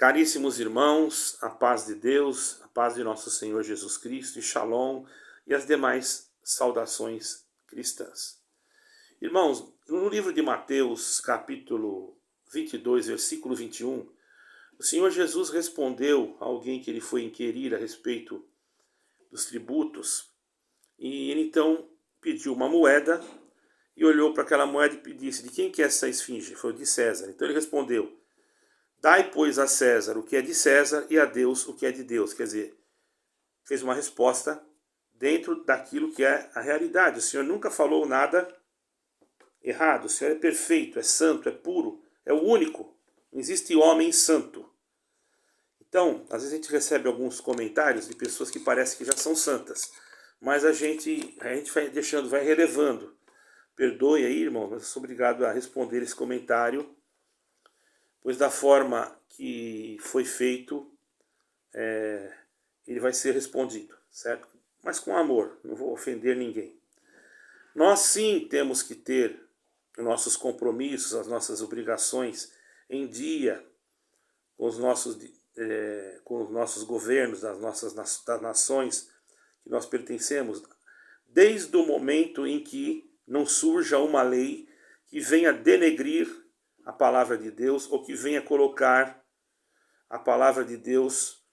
Caríssimos irmãos, a paz de Deus, a paz de nosso Senhor Jesus Cristo e Shalom e as demais saudações cristãs. Irmãos, no livro de Mateus, capítulo 22, versículo 21, o Senhor Jesus respondeu a alguém que ele foi inquirir a respeito dos tributos, e ele então pediu uma moeda e olhou para aquela moeda e disse: de quem que é essa esfinge? Foi de César. Então ele respondeu: dai, pois, a César o que é de César e a Deus o que é de Deus. Quer dizer, fez uma resposta dentro daquilo que é a realidade. O Senhor nunca falou nada errado. O Senhor é perfeito, é santo, é puro, é o único. Não existe homem santo. Então, às vezes a gente recebe alguns comentários de pessoas que parecem que já são santas, mas a gente vai deixando, vai relevando. Perdoe aí, irmão, mas eu sou obrigado a responder esse comentário, pois da forma que foi feito, ele vai ser respondido, certo? Mas com amor, não vou ofender ninguém. Nós sim temos que ter nossos compromissos, as nossas obrigações em dia com os nossos governos, das nações que nós pertencemos, desde o momento em que não surja uma lei que venha denegrir a palavra de Deus ou que venha colocar a palavra de Deus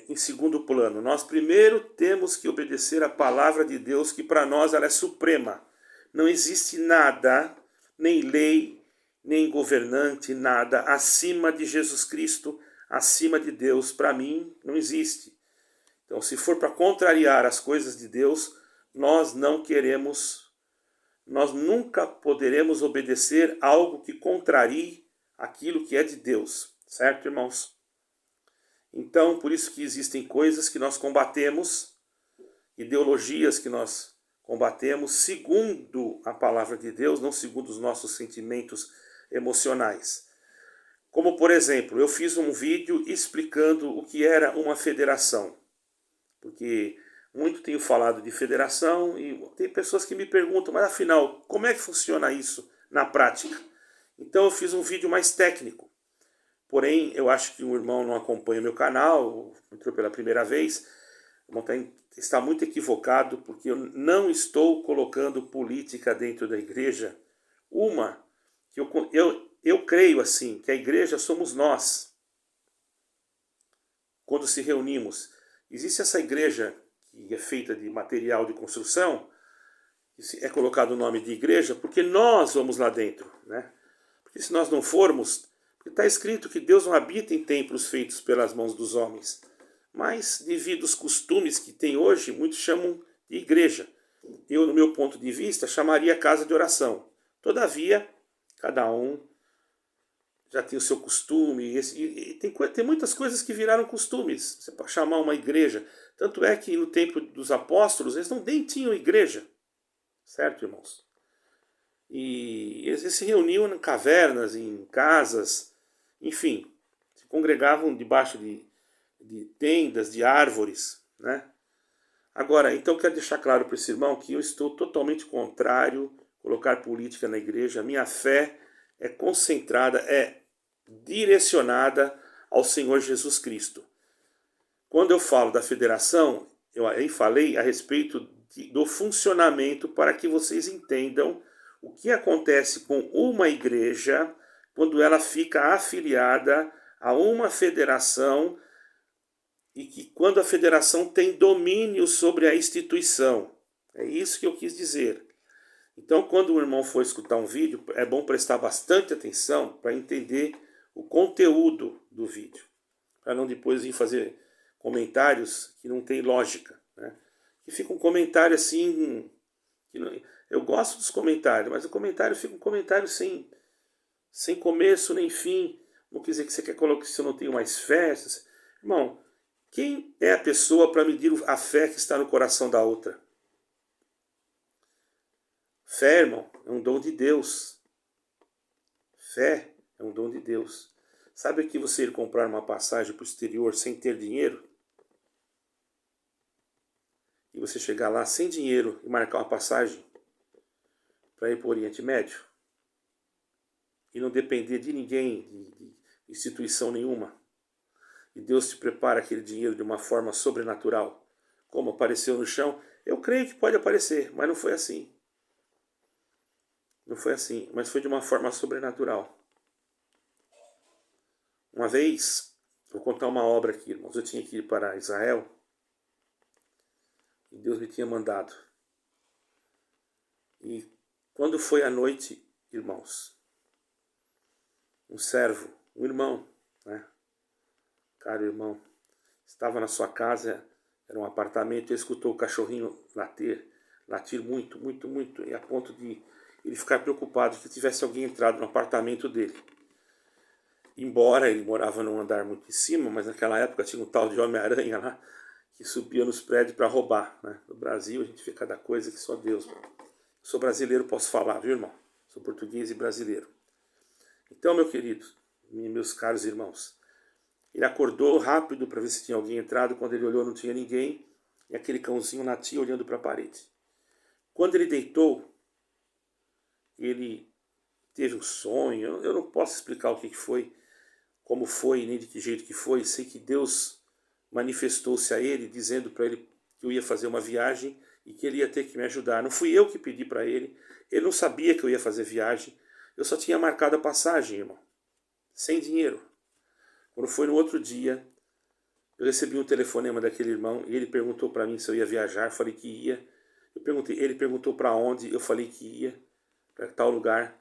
em segundo plano. Nós primeiro temos que obedecer a palavra de Deus, que para nós ela é suprema. Não existe nada, nem lei, nem governante, nada acima de Jesus Cristo, acima de Deus. Para mim não existe. Então, se for para contrariar as coisas de Deus, nós não queremos, nós nunca poderemos obedecer algo que contrarie aquilo que é de Deus, certo, irmãos? Então, por isso que existem coisas que nós combatemos, ideologias que nós combatemos segundo a palavra de Deus, não segundo os nossos sentimentos emocionais. Como, por exemplo, eu fiz um vídeo explicando o que era uma federação, porque muito tenho falado de federação e tem pessoas que me perguntam, mas afinal, como é que funciona isso na prática? Então eu fiz um vídeo mais técnico. Porém, eu acho que o irmão não acompanha o meu canal, entrou pela primeira vez, o irmão está muito equivocado, porque eu não estou colocando política dentro da igreja. Que eu creio assim, que a igreja somos nós. Quando se reunimos, existe essa igreja que é feita de material de construção, é colocado o nome de igreja, porque nós vamos lá dentro, né? Porque se nós não formos, está escrito que Deus não habita em templos feitos pelas mãos dos homens. Mas, devido aos costumes que tem hoje, muitos chamam de igreja. Eu, no meu ponto de vista, chamaria casa de oração. Todavia, cada um já tem o seu costume. E tem muitas coisas que viraram costumes. Você pode chamar uma igreja. Tanto é que no tempo dos apóstolos, eles nem tinham igreja. Certo, irmãos? E eles se reuniam em cavernas, em casas, enfim, se congregavam debaixo de tendas, de árvores, né? Agora, então quero deixar claro para esse irmão que eu estou totalmente contrário a colocar política na igreja. A minha fé é concentrada, é direcionada ao Senhor Jesus Cristo. Quando eu falo da federação, eu aí falei a respeito do funcionamento para que vocês entendam o que acontece com uma igreja quando ela fica afiliada a uma federação e que quando a federação tem domínio sobre a instituição. É isso que eu quis dizer. Então, quando o irmão for escutar um vídeo, é bom prestar bastante atenção para entender o conteúdo do vídeo, para não depois vir fazer comentários que não tem lógica, né? E fica um comentário assim, eu gosto dos comentários, mas o comentário fica um comentário sem começo nem fim. Não quer dizer que você quer colocar que se eu não tenho mais fé. Irmão, quem é a pessoa para medir a fé que está no coração da outra? Fé, irmão, é um dom de Deus. Fé é um dom de Deus. Sabe que você ir comprar uma passagem para o exterior sem ter dinheiro? E você chegar lá sem dinheiro e marcar uma passagem para ir para o Oriente Médio? E não depender de ninguém, instituição nenhuma. E Deus te prepara aquele dinheiro de uma forma sobrenatural. Como apareceu no chão, eu creio que pode aparecer, mas não foi assim. Não foi assim, mas foi de uma forma sobrenatural. Uma vez, vou contar uma obra aqui, irmãos. Eu tinha que ir para Israel e Deus me tinha mandado. E quando foi à noite, irmãos, um servo, um irmão, né? Caro irmão, estava na sua casa, era um apartamento, e escutou o cachorrinho latir muito, muito, muito, e a ponto de ele ficar preocupado que tivesse alguém entrado no apartamento dele. Embora ele morava num andar muito em cima, mas naquela época tinha um tal de Homem-Aranha lá, que subia nos prédios para roubar, né? No Brasil a gente vê cada coisa que só Deus. Sou brasileiro, posso falar, viu, irmão? Sou português e brasileiro. Então, meu querido, meus caros irmãos, ele acordou rápido para ver se tinha alguém entrado. Quando ele olhou, não tinha ninguém. E aquele cãozinho latia olhando para a parede. Quando ele deitou, ele teve um sonho. Eu não posso explicar o que foi, como foi, nem de que jeito que foi. Sei que Deus manifestou-se a ele, dizendo para ele que eu ia fazer uma viagem e que ele ia ter que me ajudar. Não fui eu que pedi para ele. Ele não sabia que eu ia fazer viagem. Eu só tinha marcado a passagem, irmão. Sem dinheiro. Quando foi no outro dia, eu recebi um telefonema daquele irmão e ele perguntou para mim se eu ia viajar. Eu falei que ia. Ele perguntou para onde. Eu falei que ia, para tal lugar.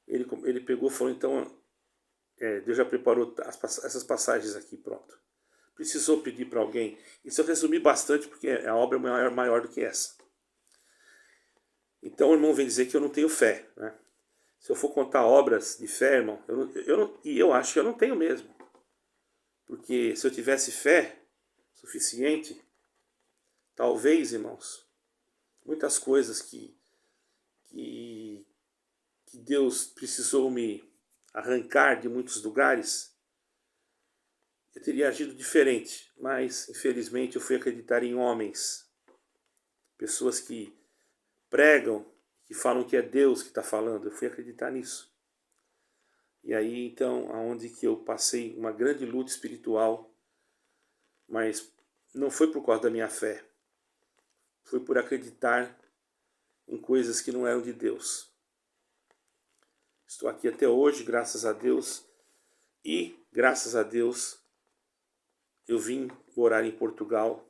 Ele pegou e falou, então, Deus já preparou essas passagens aqui, pronto. Precisou pedir para alguém. Isso eu resumi bastante porque a obra é maior do que essa. Então o irmão vem dizer que eu não tenho fé, né? Se eu for contar obras de fé, irmão, eu acho que eu não tenho mesmo. Porque se eu tivesse fé suficiente, talvez, irmãos, muitas coisas que Deus precisou me arrancar de muitos lugares, eu teria agido diferente. Mas, infelizmente, eu fui acreditar em homens, pessoas que pregam, que falam que é Deus que está falando. Eu fui acreditar nisso. E aí, então, aonde que eu passei uma grande luta espiritual, mas não foi por causa da minha fé. Foi por acreditar em coisas que não eram de Deus. Estou aqui até hoje, graças a Deus. E, graças a Deus, eu vim morar em Portugal,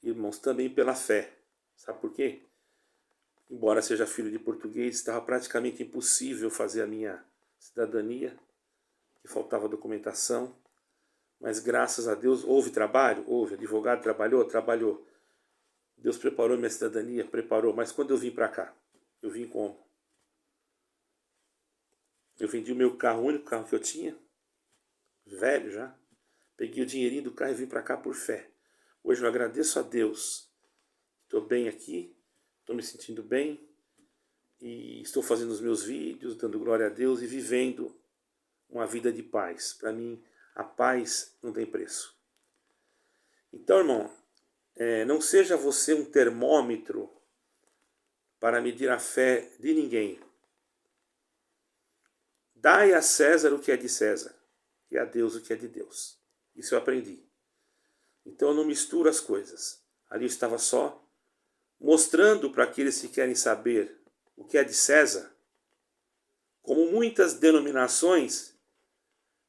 irmãos, também pela fé. Sabe por quê? Embora seja filho de português, estava praticamente impossível fazer a minha cidadania, que faltava documentação, mas graças a Deus houve trabalho, houve, advogado trabalhou, Deus preparou minha cidadania, preparou, mas quando eu vim para cá, eu vim como? Eu vendi o meu carro, o único carro que eu tinha, velho já, peguei o dinheirinho do carro e vim para cá por fé. Hoje eu agradeço a Deus, estou bem aqui, estou me sentindo bem, e estou fazendo os meus vídeos, dando glória a Deus e vivendo uma vida de paz. Para mim, a paz não tem preço. Então, irmão, não seja você um termômetro para medir a fé de ninguém. Dai a César o que é de César e a Deus o que é de Deus. Isso eu aprendi. Então eu não misturo as coisas. Ali eu estava só mostrando para aqueles que querem saber o que é de César, como muitas denominações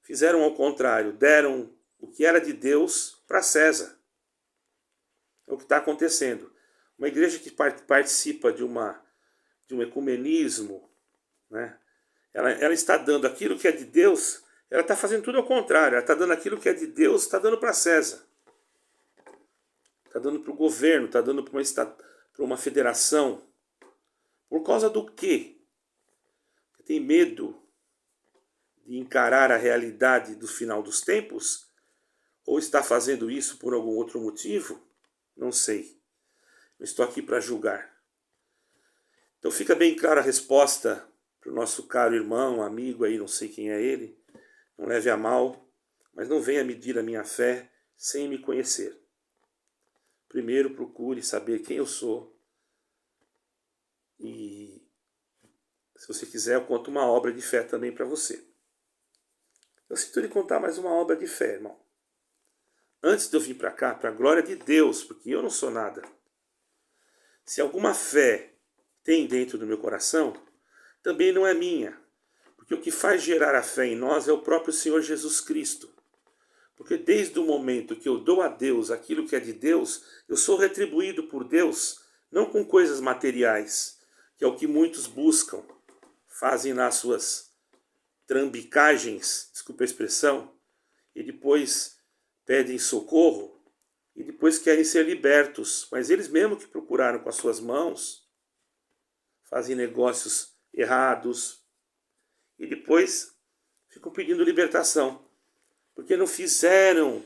fizeram ao contrário, deram o que era de Deus para César. É o que está acontecendo. Uma igreja que participa de um ecumenismo, né? Ela está dando aquilo que é de Deus, ela está fazendo tudo ao contrário. Ela está dando aquilo que é de Deus, está dando para César. Está dando para o governo, está dando para uma federação. Por causa do quê? Porque tem medo de encarar a realidade do final dos tempos? Ou está fazendo isso por algum outro motivo? Não sei. Eu estou aqui para julgar. Então fica bem clara a resposta para o nosso caro irmão, amigo aí, não sei quem é ele. Não leve a mal, mas não venha medir a minha fé sem me conhecer. Primeiro procure saber quem eu sou. E se você quiser, eu conto uma obra de fé também para você. Eu sinto lhe contar mais uma obra de fé, irmão. Antes de eu vir para cá, para a glória de Deus, porque eu não sou nada. Se alguma fé tem dentro do meu coração, também não é minha. Porque o que faz gerar a fé em nós é o próprio Senhor Jesus Cristo. Porque desde o momento que eu dou a Deus aquilo que é de Deus, eu sou retribuído por Deus, não com coisas materiais, que é o que muitos buscam, fazem nas suas trambicagens, desculpa a expressão, e depois pedem socorro, e depois querem ser libertos, mas eles mesmos que procuraram com as suas mãos, fazem negócios errados, e depois ficam pedindo libertação, porque não fizeram,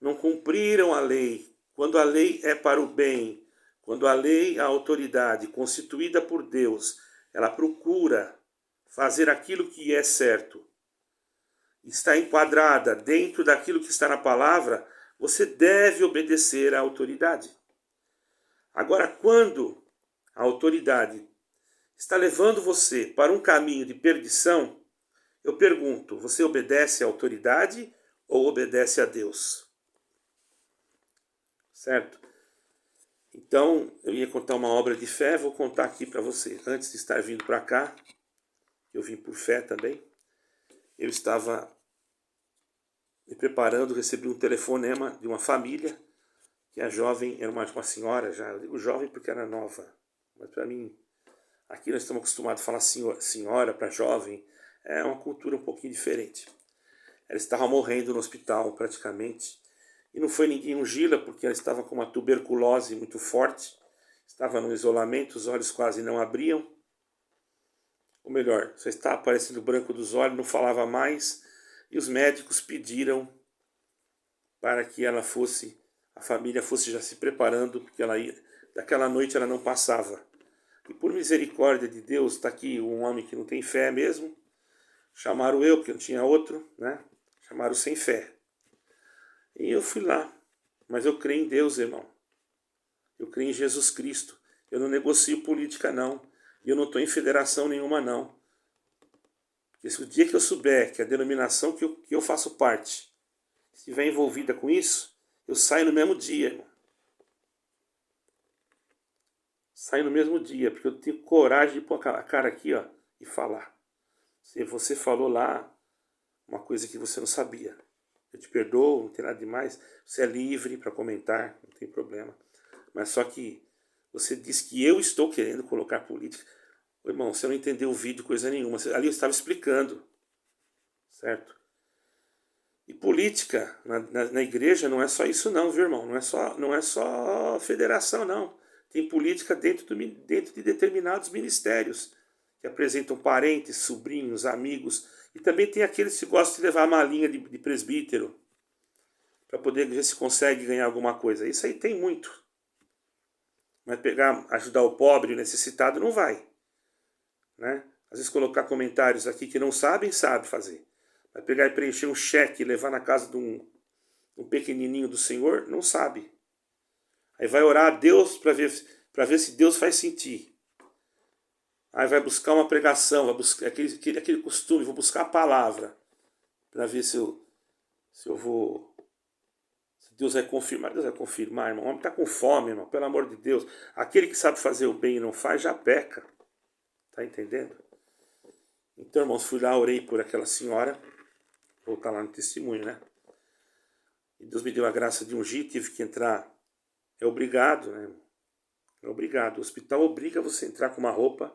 não cumpriram a lei. Quando a lei é para o bem, quando a lei, a autoridade constituída por Deus, ela procura fazer aquilo que é certo, está enquadrada dentro daquilo que está na palavra, você deve obedecer à autoridade. Agora, quando a autoridade está levando você para um caminho de perdição, eu pergunto, você obedece à autoridade ou obedece a Deus? Certo? Então, eu ia contar uma obra de fé, vou contar aqui para você. Antes de estar vindo para cá, eu vim por fé também, eu estava me preparando, recebi um telefonema de uma família, que a jovem era uma senhora já, eu digo jovem porque era nova, mas para mim, aqui nós estamos acostumados a falar senhora para jovem, é uma cultura um pouquinho diferente. Ela estava morrendo no hospital praticamente, e não foi ninguém ungí-la porque ela estava com uma tuberculose muito forte, estava no isolamento, os olhos quase não abriam, ou melhor, só estava aparecendo o branco dos olhos, não falava mais, e os médicos pediram para que ela fosse, a família fosse já se preparando, porque ela ia, daquela noite ela não passava. E por misericórdia de Deus, está aqui um homem que não tem fé mesmo, chamaram eu, porque não tinha outro, né? Chamaram sem fé. E eu fui lá, mas eu creio em Deus, irmão. Eu creio em Jesus Cristo. Eu não negocio política, não. E eu não estou em federação nenhuma, não. Porque se o dia que eu souber que a denominação que eu faço parte estiver envolvida com isso, eu saio no mesmo dia, irmão. Saio no mesmo dia, porque eu tenho coragem de pôr a cara aqui, ó, e falar. Se você falou lá uma coisa que você não sabia, eu te perdoo, não tem nada demais. Você é livre para comentar, não tem problema. Mas só que você diz que eu estou querendo colocar política. Ô, irmão, você não entendeu o vídeo, coisa nenhuma. Ali eu estava explicando, certo? E política na igreja não é só isso não, viu, irmão? Não é só federação, não. Tem política dentro de determinados ministérios, que apresentam parentes, sobrinhos, amigos. E também tem aqueles que gostam de levar a malinha de presbítero, para poder ver se consegue ganhar alguma coisa. Isso aí tem muito. Mas ajudar o pobre, o necessitado, não vai. Né? Às vezes colocar comentários aqui que não sabem, sabe fazer. Vai pegar e preencher um cheque e levar na casa de um pequenininho do Senhor, não sabe. Aí vai orar a Deus para ver se Deus faz sentir. Aí vai buscar uma pregação, vai buscar aquele costume, vou buscar a palavra para ver se eu vou. Se Deus vai confirmar. Deus vai confirmar, irmão. O homem está com fome, irmão, pelo amor de Deus. Aquele que sabe fazer o bem e não faz, já peca. Tá entendendo? Então, irmãos, fui lá, orei por aquela senhora. Vou voltar lá no testemunho, né? E Deus me deu a graça de ungir, tive que entrar. É obrigado, né? É obrigado. O hospital obriga você a entrar com uma roupa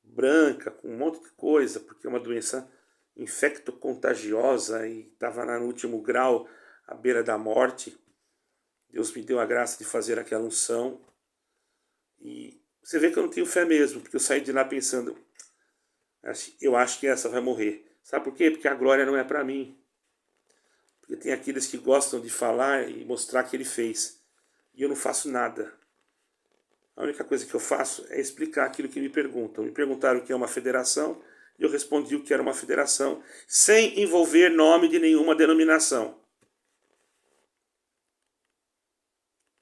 branca, com um monte de coisa, porque é uma doença infecto-contagiosa e estava no último grau, à beira da morte. Deus me deu a graça de fazer aquela unção. E você vê que eu não tenho fé mesmo, porque eu saí de lá pensando, eu acho que essa vai morrer. Sabe por quê? Porque a glória não é para mim. Porque tem aqueles que gostam de falar e mostrar que ele fez. E eu não faço nada. A única coisa que eu faço é explicar aquilo que me perguntam. Me perguntaram o que é uma federação, e eu respondi o que era uma federação, sem envolver nome de nenhuma denominação.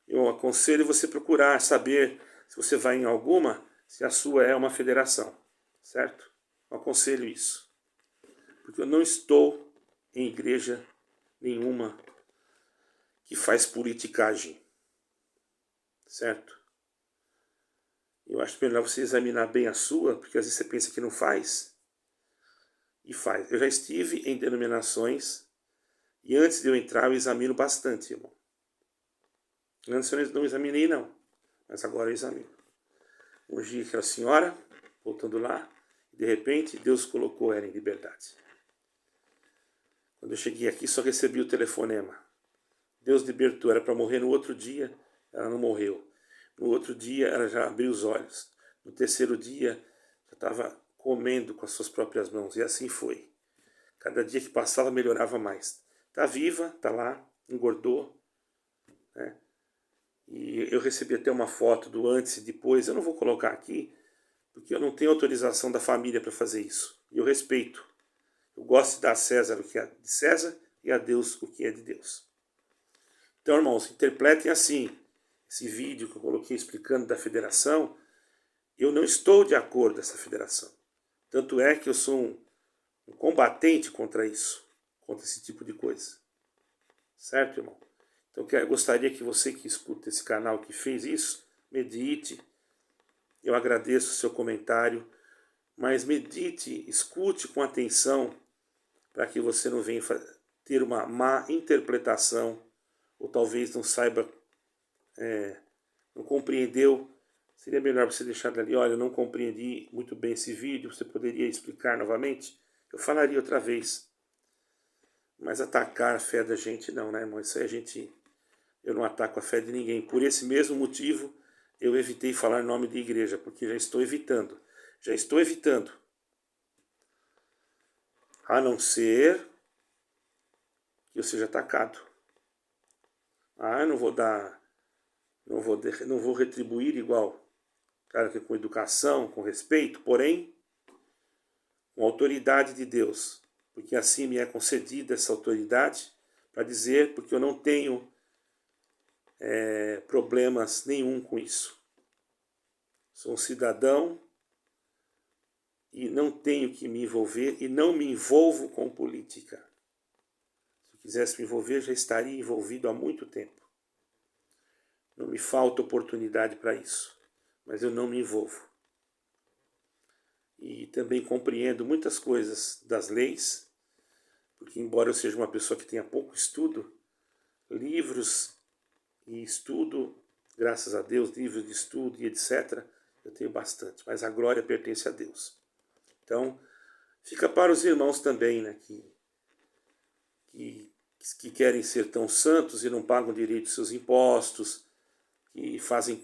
Eu aconselho você procurar saber, se você vai em alguma, se a sua é uma federação, certo? Eu aconselho isso. porque eu não estou em igreja nenhuma que faz politicagem, certo? Eu acho melhor você examinar bem a sua, porque às vezes você pensa que não faz, e faz. Eu já estive em denominações, e antes de eu entrar eu examino bastante, irmão. Antes eu não examinei não, mas agora eu examino. Um dia aquela senhora, voltando lá, de repente Deus colocou ela em liberdade. Quando eu cheguei aqui só recebi o telefonema. Deus libertou, era para morrer no outro dia, ela não morreu. No outro dia ela já abriu os olhos. No terceiro dia já estava comendo com as suas próprias mãos. E assim foi. Cada dia que passava melhorava mais. Está viva, está lá, engordou, né? E eu recebi até uma foto do antes e depois. Eu não vou colocar aqui, porque eu não tenho autorização da família para fazer isso. E eu respeito. Eu gosto de dar a César o que é de César e a Deus o que é de Deus. Então, irmãos, interpretem assim. Esse vídeo que eu coloquei explicando da federação, eu não estou de acordo com essa federação. Tanto é que eu sou um combatente contra isso, contra esse tipo de coisa. Certo, irmão? Então eu gostaria que você que escuta esse canal, que fez isso, medite. Eu agradeço o seu comentário, mas medite, escute com atenção, para que você não venha ter uma má interpretação, ou talvez não saiba, não compreendeu. Seria melhor você deixar ali, olha, eu não compreendi muito bem esse vídeo, você poderia explicar novamente? Eu falaria outra vez. Mas atacar a fé da gente não, né, irmão? Isso aí eu não ataco a fé de ninguém. Por esse mesmo motivo, eu evitei falar nome de igreja, porque já estou evitando. Já estou evitando. A não ser que eu seja atacado. Eu não vou dar, não vou retribuir igual. Claro que com educação, com respeito, porém, com autoridade de Deus. Porque assim me é concedida essa autoridade para dizer, porque eu não tenho problemas nenhum com isso. Sou um cidadão e não tenho que me envolver e não me envolvo com política. Se eu quisesse me envolver, já estaria envolvido há muito tempo. Não me falta oportunidade para isso, mas eu não me envolvo. E também compreendo muitas coisas das leis, porque embora eu seja uma pessoa que tenha pouco estudo, livros e estudo, graças a Deus, livros de estudo e etc., eu tenho bastante, mas a glória pertence a Deus. Então, fica para os irmãos também, né, que querem ser tão santos e não pagam direito seus impostos, que fazem,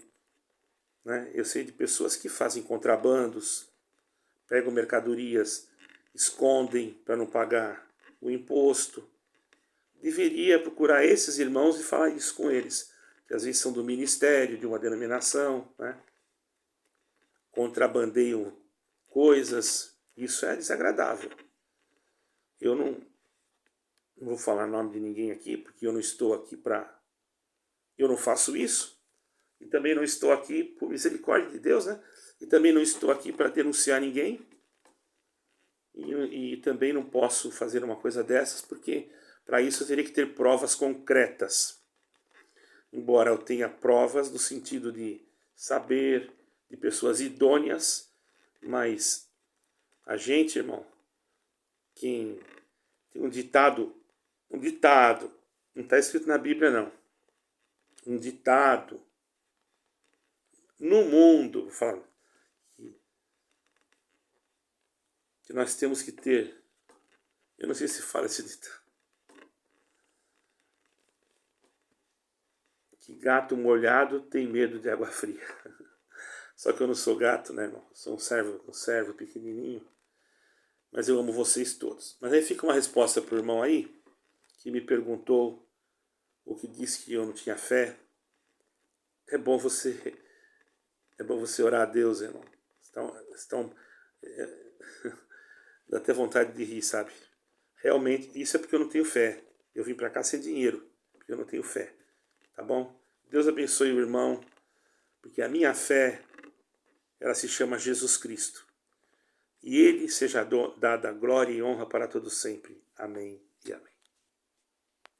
né, eu sei de pessoas que fazem contrabandos, pegam mercadorias, escondem para não pagar o imposto. Deveria procurar esses irmãos e falar isso com eles, que às vezes são do ministério, de uma denominação, né? Contrabandeiam coisas, isso é desagradável. Eu não vou falar nome de ninguém aqui, porque eu não estou aqui para... Eu não faço isso, e também não estou aqui, por misericórdia de Deus, né? E também não estou aqui para denunciar ninguém, e também não posso fazer uma coisa dessas, porque para isso eu teria que ter provas concretas. Embora eu tenha provas no sentido de saber, de pessoas idôneas, mas a gente, irmão, quem tem um ditado, não está escrito na Bíblia não, um ditado no mundo, fala, que nós temos que ter, eu não sei se fala esse ditado, que gato molhado tem medo de água fria. Só que eu não sou gato, né, irmão? Eu sou um servo pequenininho. Mas eu amo vocês todos. Mas aí fica uma resposta para o irmão aí, que me perguntou, ou que disse que eu não tinha fé. É bom você orar a Deus, irmão. Dá até vontade de rir, sabe? Realmente, isso é porque eu não tenho fé. Eu vim para cá sem dinheiro, porque eu não tenho fé. Tá bom? Deus abençoe o irmão, porque a minha fé, ela se chama Jesus Cristo. e ele seja dada glória e honra para todos sempre. Amém e amém.